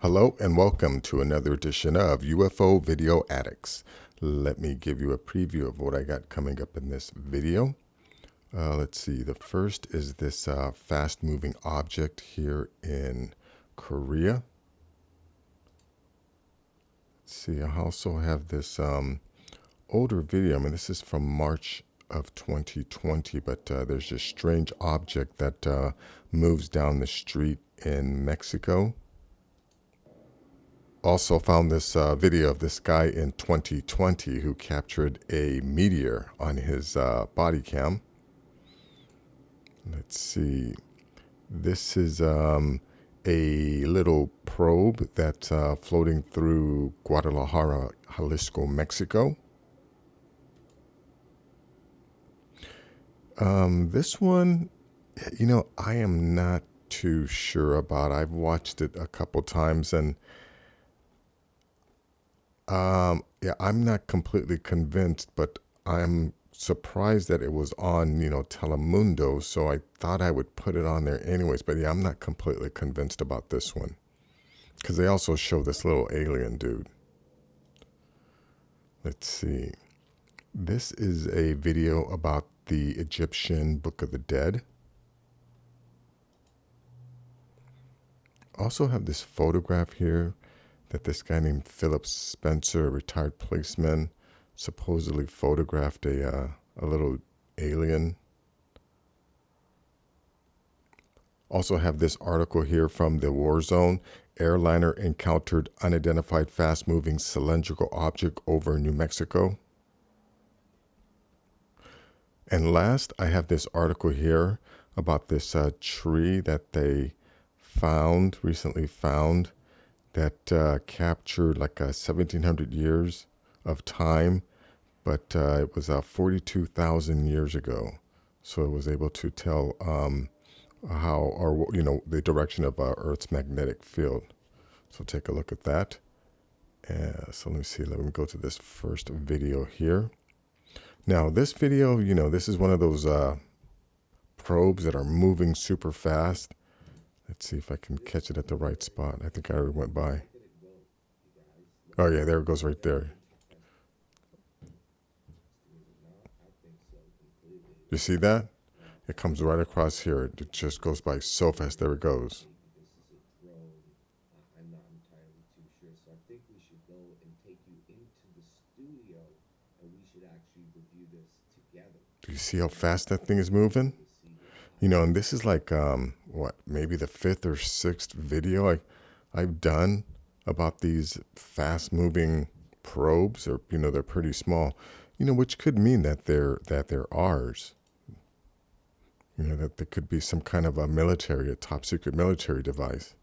Hello and welcome to another edition of UFO Video Addicts. Let me give you a preview of what I got coming up in this video. Let's see, the first is this fast-moving object here in Korea. Let's see, I also have this older video. I mean, this is from March of 2020, but there's this strange object that moves down the street in Mexico. Also found this video of this guy in 2020 who captured a meteor on his body cam. Let's see. This is a little probe that's floating through Guadalajara, Jalisco, Mexico. This one, I am not too sure about. I've watched it a couple times and I'm not completely convinced, but I'm surprised that it was on, Telemundo, so I thought I would put it on there anyways. But yeah, I'm not completely convinced about this one because they also show this little alien dude. Let's see. This is a video about the Egyptian Book of the Dead. Also have this photograph here that this guy named Philip Spencer, a retired policeman, supposedly photographed a little alien. Also have this article here from the war zone. Airliner encountered unidentified fast-moving cylindrical object over New Mexico. And last, I have this article here about this tree that they recently found, that captured like 1,700 years of time, but it was 42,000 years ago. So it was able to tell the direction of Earth's magnetic field. So take a look at that. So let me see. Let me go to this first video here. Now this video, this is one of those probes that are moving super fast. Let's see if I can catch it at the right spot. I think I already went by. Oh yeah, there it goes right there. You see that? It comes right across here. It just goes by so fast. There it goes. I'm not entirely too sure, so I think we should go and take you into the studio and we should actually review this together. Do you see how fast that thing is moving? And this is like, maybe the 5th or 6th video I've done about these fast-moving probes, or, they're pretty small, which could mean that they're ours. That there could be some kind of a top secret military device.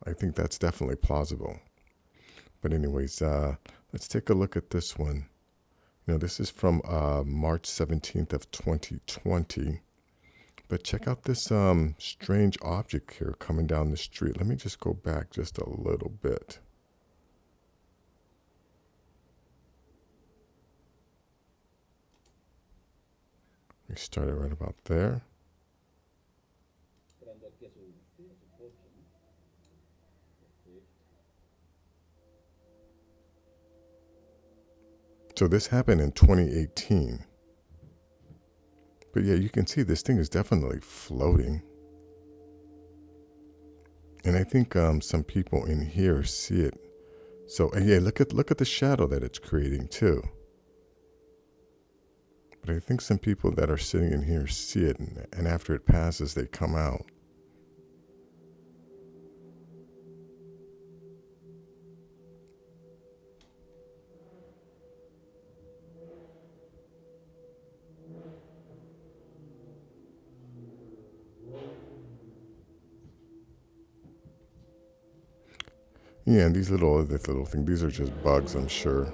I think that's definitely plausible. But anyways, let's take a look at this one. This is from March 17th of 2020. But check out this strange object here coming down the street. Let me just go back just a little bit. We started right about there. So this happened in 2018. But yeah, you can see this thing is definitely floating. And I think some people in here see it. So yeah, look at the shadow that it's creating too. But I think some people that are sitting in here see it, and after it passes, they come out. Yeah, and this little thing, these are just bugs, I'm sure.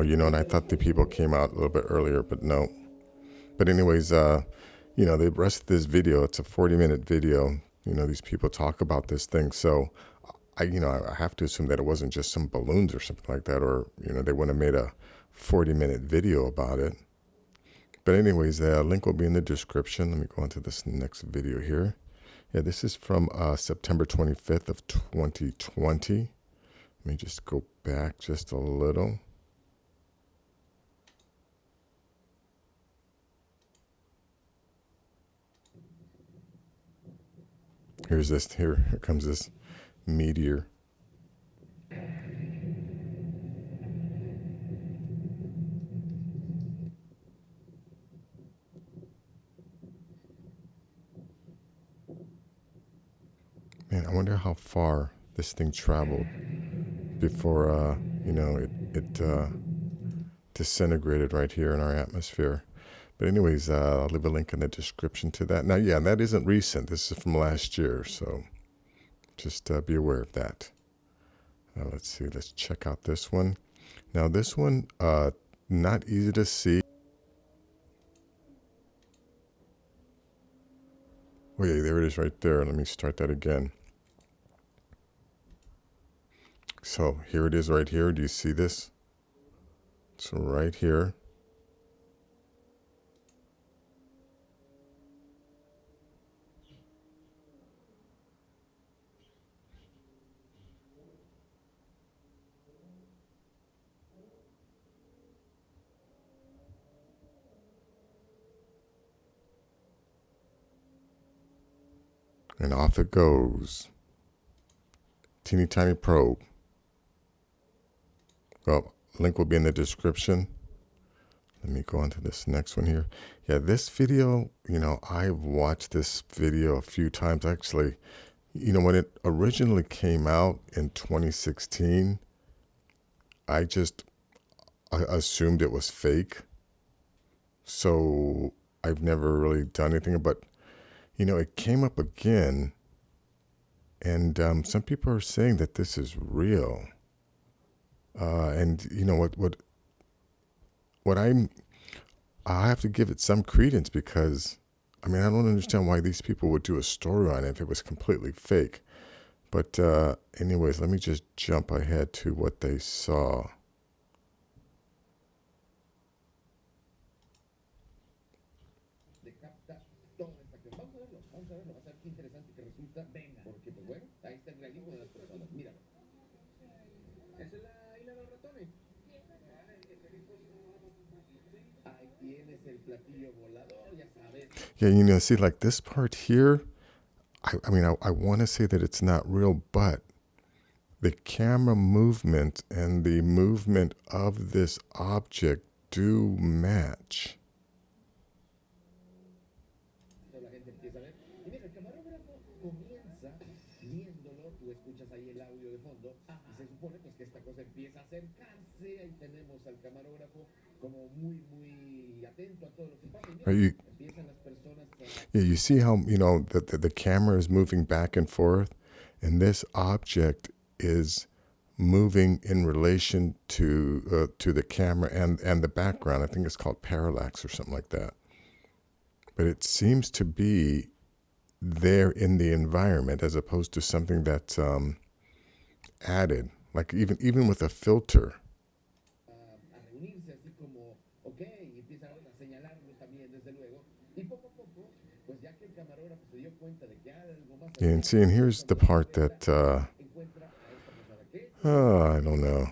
Oh, you know, and I thought the people came out a little bit earlier, but no. But anyways, you know, the rest of this video, it's a 40-minute video. You know, these people talk about this thing. So I have to assume that it wasn't just some balloons or something like that, or, you know, they wouldn't have made a 40-minute video about it. But anyways, the link will be in the description. Let me go on to this next video here. Yeah, this is from September 25th of 2020. Let me just go back just a little. Here comes this meteor. Man, I wonder how far this thing traveled before, you know, it disintegrated right here in our atmosphere. But anyways, I'll leave a link in the description to that. Now, yeah, that isn't recent. This is from last year, so just be aware of that. Let's see. Let's check out this one. Now, this one, not easy to see. Oh, yeah, there it is right there. Let me start that again. So here it is right here. Do you see this? So right here. And off it goes. Teeny tiny probe. Well, link will be in the description. Let me go on to this next one here. Yeah, this video, you know, I've watched this video a few times. Actually, you know, when it originally came out in 2016, I assumed it was fake. So I've never really done anything, but, you know, it came up again. And some people are saying that this is real. And you know what I have to give it some credence, because I mean, I don't understand why these people would do a story on it if it was completely fake. But anyways, let me just jump ahead to what they saw. Yeah, you know, see, like this part here, I mean, I want to say that it's not real, but the camera movement and the movement of this object do match. Yeah, you see how, you know, the camera is moving back and forth, and this object is moving in relation to the camera and the background. I think it's called parallax or something like that. But it seems to be there in the environment as opposed to something that's added, like even with a filter. Yeah, and see, and here's the part that I don't know.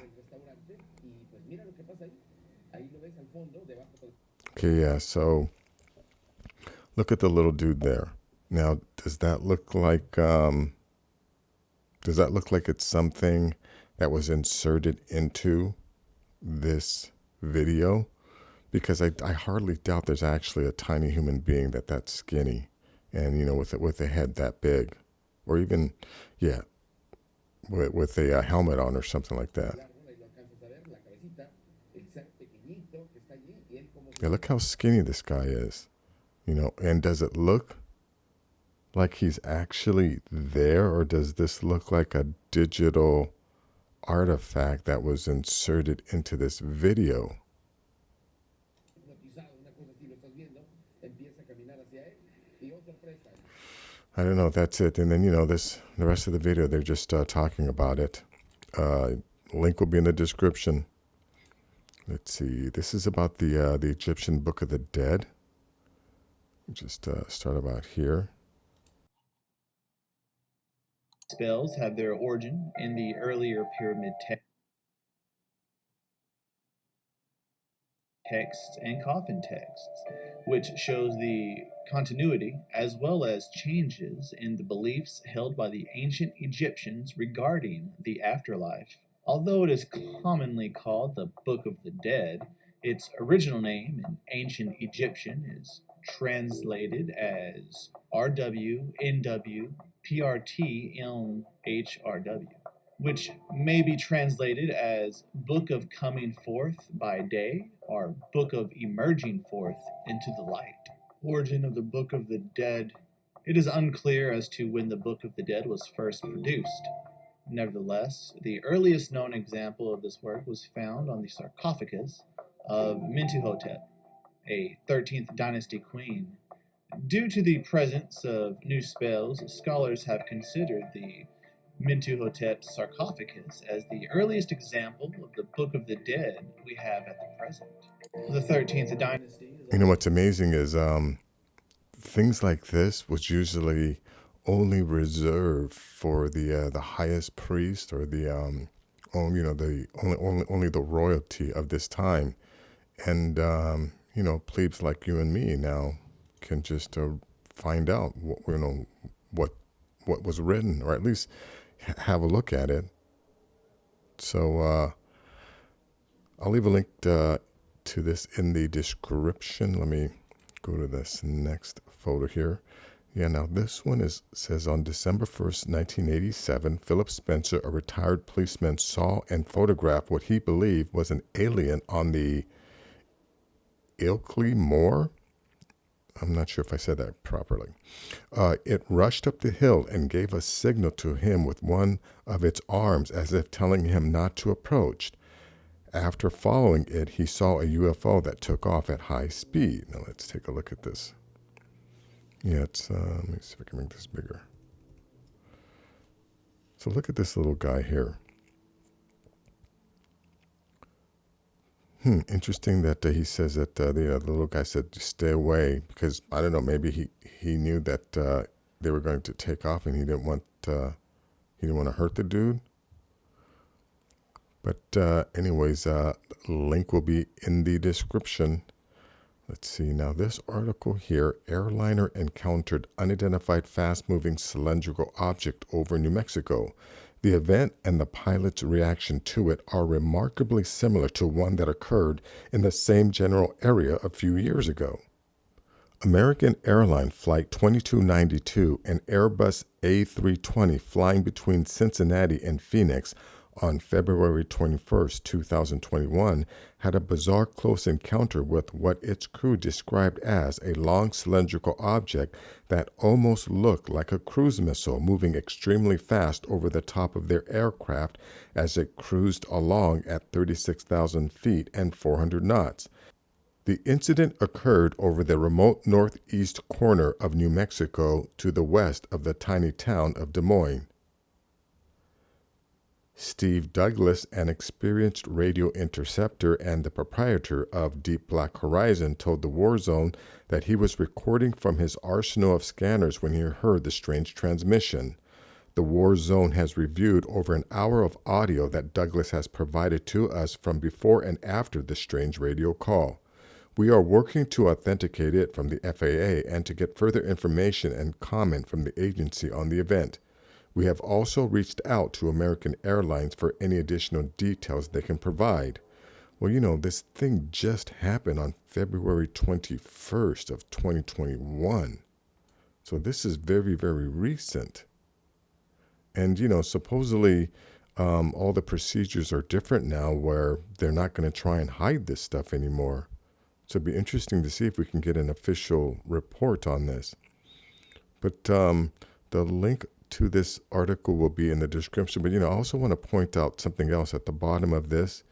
Okay, yeah, so look at the little dude there. Now, does that look like it's something that was inserted into this video? Because I hardly doubt there's actually a tiny human being that's skinny, and you know, with a head that big, or even, yeah, with a helmet on or something like that. Yeah, look how skinny this guy is, you know. And does it look like he's actually there, or does this look like a digital artifact that was inserted into this video. I don't know if that's it. And then, the rest of the video, they're just talking about it. Link will be in the description. Let's see. This is about the Egyptian Book of the Dead. Just start about here. Spells have their origin in the earlier pyramid texts and coffin texts, which shows the continuity as well as changes in the beliefs held by the ancient Egyptians regarding the afterlife. Although it is commonly called the Book of the Dead, its original name in ancient Egyptian is translated as RWNW PRTMHRW, which may be translated as Book of Coming Forth by Day or Book of Emerging Forth into the Light. Origin of the Book of the Dead. It is unclear as to when the Book of the Dead was first produced. Nevertheless, the earliest known example of this work was found on the sarcophagus of Mentuhotep, a 13th dynasty queen. Due to the presence of new spells, scholars have considered the Mentuhotep sarcophagus as the earliest example of the Book of the Dead we have at the present. The 13th dynasty. What's amazing is things like this was usually only reserved for the highest priest or the only the royalty of this time, and plebes like you and me now can just find out what was written, or at least have a look at it. So I'll leave a link to this in the description. Let me go to this next photo here. Yeah, now this one says on December 1st, 1987, Philip Spencer, a retired policeman, saw and photographed what he believed was an alien on the Ilkley Moor. I'm not sure if I said that properly. It rushed up the hill and gave a signal to him with one of its arms as if telling him not to approach. After following it, he saw a UFO that took off at high speed. Now let's take a look at this. Yeah, it's, let me see if I can make this bigger. So look at this little guy here. Interesting that he says that the little guy said to stay away because, I don't know, maybe he knew that they were going to take off and he didn't want to hurt the dude. But anyways, link will be in the description. Let's see. Now this article here, airliner encountered unidentified fast-moving cylindrical object over New Mexico. The event and the pilot's reaction to it are remarkably similar to one that occurred in the same general area a few years ago. American Airline Flight 2292, an Airbus A320 flying between Cincinnati and Phoenix on February 21, 2021, had a bizarre close encounter with what its crew described as a long cylindrical object that almost looked like a cruise missile moving extremely fast over the top of their aircraft as it cruised along at 36,000 feet and 400 knots. The incident occurred over the remote northeast corner of New Mexico to the west of the tiny town of Des Moines. Steve Douglas, an experienced radio interceptor and the proprietor of Deep Black Horizon, told the War Zone that he was recording from his arsenal of scanners when he heard the strange transmission. The War Zone has reviewed over an hour of audio that Douglas has provided to us from before and after the strange radio call. We are working to authenticate it from the FAA and to get further information and comment from the agency on the event. We have also reached out to American Airlines for any additional details they can provide. Well, this thing just happened on February 21st of 2021. So this is very, very recent. And, supposedly all the procedures are different now where they're not going to try and hide this stuff anymore. So it'd be interesting to see if we can get an official report on this. But the link to this article will be in the description. But, I also want to point out something else at the bottom of this.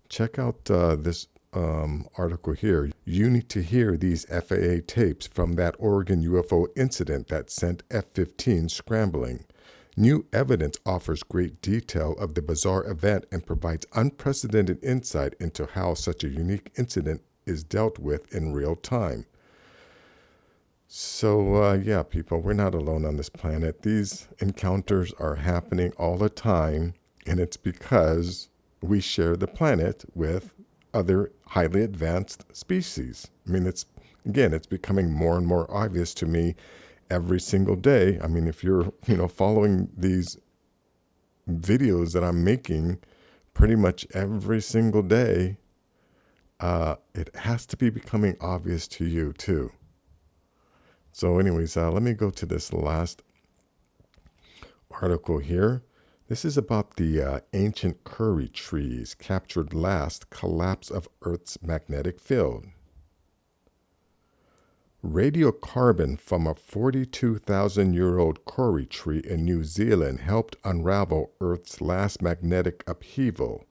Check out this article here. You need to hear these FAA tapes from that Oregon UFO incident that sent F-15 scrambling. New evidence offers great detail of the bizarre event and provides unprecedented insight into how such a unique incident is dealt with in real time. So, yeah, people, we're not alone on this planet. These encounters are happening all the time, and it's because we share the planet with other highly advanced species. I mean, it's becoming more and more obvious to me every single day. I mean, if you're, following these videos that I'm making pretty much every single day, it has to be becoming obvious to you too. So anyways, let me go to this last article here. This is about the ancient curry trees captured last collapse of Earth's magnetic field. Radiocarbon from a 42,000-year-old curry tree in New Zealand helped unravel Earth's last magnetic upheaval.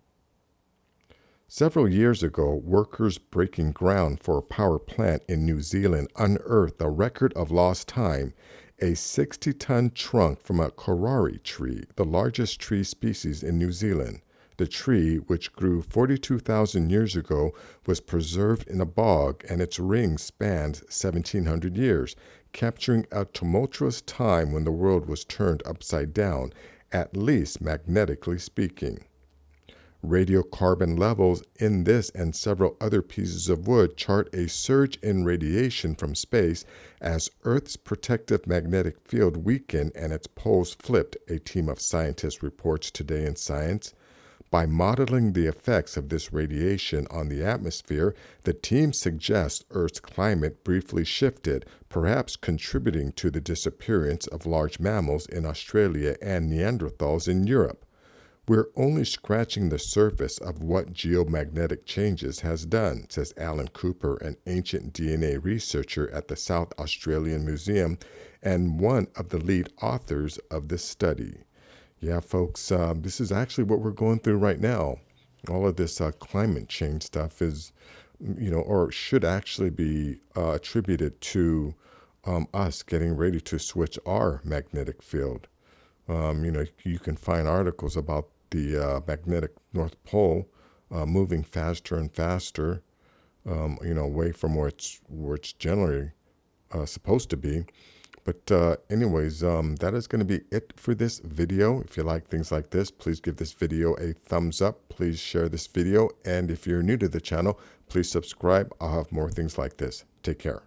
Several years ago, workers breaking ground for a power plant in New Zealand unearthed a record of lost time, a 60-ton trunk from a karari tree, the largest tree species in New Zealand. The tree, which grew 42,000 years ago, was preserved in a bog, and its ring spanned 1,700 years, capturing a tumultuous time when the world was turned upside down, at least magnetically speaking. Radiocarbon levels in this and several other pieces of wood chart a surge in radiation from space as Earth's protective magnetic field weakened and its poles flipped, a team of scientists reports today in Science. By modeling the effects of this radiation on the atmosphere, the team suggests Earth's climate briefly shifted, perhaps contributing to the disappearance of large mammals in Australia and Neanderthals in Europe. We're only scratching the surface of what geomagnetic changes has done, says Alan Cooper, an ancient DNA researcher at the South Australian Museum and one of the lead authors of this study. Yeah, folks, this is actually what we're going through right now. All of this climate change stuff is, or should actually be attributed to us getting ready to switch our magnetic field. You can find articles about the magnetic North Pole moving faster and faster, away from where it's generally supposed to be. But anyways, that is going to be it for this video. If you like things like this, please give this video a thumbs up. Please share this video. And if you're new to the channel, please subscribe. I'll have more things like this. Take care.